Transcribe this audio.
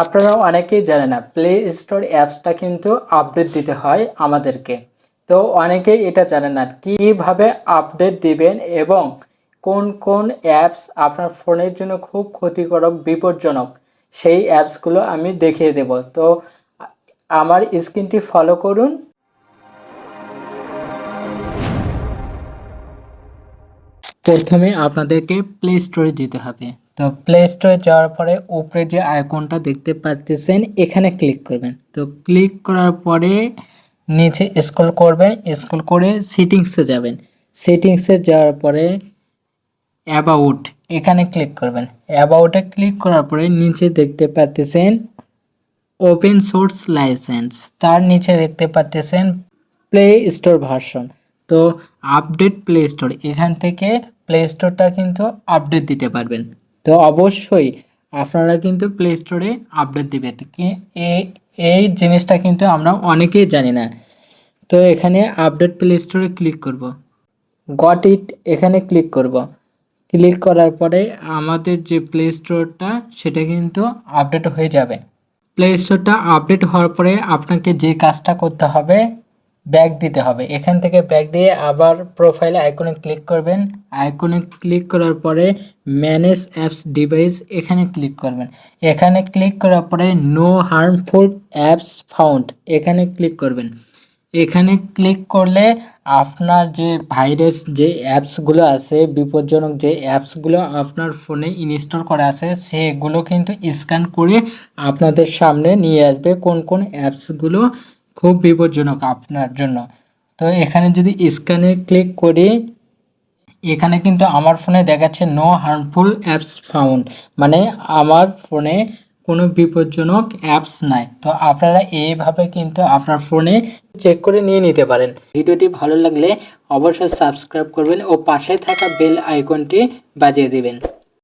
আপনারা অনেকেই জানেন না প্লে স্টোর অ্যাপসটা কিন্তু আপডেট দিতে হয় আমাদেরকে। তো অনেকেই এটা জানেন না কিভাবে আপডেট দিবেন এবং কোন কোন অ্যাপস আপনার ফোনের জন্য খুব ক্ষতিকারক বিপজ্জনক সেই অ্যাপসগুলো আমি দেখিয়ে দেব। তো আমার স্ক্রিনটি ফলো করুন। প্রথমে আপনাদেরকে প্লে স্টোরে যেতে হবে। তো প্লে স্টোরে যাওয়ার পরে উপরে যে আইকনটা দেখতে পাচ্ছেন এখানে ক্লিক করবেন। তো ক্লিক করার পরে নিচে স্ক্রল করবেন, স্ক্রল করে সেটিংসে যাবেন। সেটিংসে যাওয়ার পরে অ্যাবাউট এখানে ক্লিক করবেন। অ্যাবাউটে ক্লিক করার পরে নিচে দেখতে পাচ্ছেন ওপেন সোর্স লাইসেন্স, তার নিচে দেখতে পাচ্ছেন প্লে স্টোর ভার্সন। তো আপডেট প্লে স্টোর, এখান থেকে প্লে স্টোরটা কিন্তু আপডেট দিতে পারবেন। তো অবশ্যই আপনারা কিন্তু প্লে স্টোরে আপডেট দিবেন কি এই জিনিসটা কিন্তু আমরা অনেকেই জানি না। তো এখানে আপডেট প্লে স্টোরে ক্লিক করব, গট ইট এখানে ক্লিক করব। ক্লিক করার পরে আমাদের যে প্লে স্টোরটা সেটা কিন্তু আপডেট হয়ে যাবে। প্লে স্টোরটা আপডেট হওয়ার পরে আপনাকে যে কাজটা করতে হবে, ব্যাক দিতে হবে। এখান থেকে ব্যাক দিয়ে আবার প্রোফাইলে আইকনে ক্লিক করবেন। আইকনে ক্লিক করার পরে ম্যানেজ অ্যাপস ডিভাইস এখানে ক্লিক করবেন। এখানে ক্লিক করার পরে নো হার্মফুল অ্যাপস ফাউন্ড এখানে ক্লিক করবেন। এখানে ক্লিক করলে আপনার যে ভাইরাস যে অ্যাপসগুলো আছে, বিপজ্জনক যে অ্যাপসগুলো আপনার ফোনে ইনস্টল করা আছে সেগুলো কিন্তু স্ক্যান করে আপনাদের সামনে নিয়ে আসবে কোন কোন অ্যাপসগুলো খুব বিপজ্জনক আপনার জন্য। তো এখানে যদি স্ক্যানে ক্লিক করি, এখানে কিন্তু আমার ফোনে দেখাচ্ছে নো হার্মফুল অ্যাপস ফাউন্ড, মানে আমার ফোনে কোনো বিপজ্জনক অ্যাপস নাই। তো আপনারা এইভাবে কিন্তু আপনার ফোনে চেক করে নিয়ে নিতে পারেন। ভিডিওটি ভালো লাগলে অবশ্যই সাবস্ক্রাইব করবেন ও পাশে থাকা বেল আইকনটি বাজিয়ে দিবেন।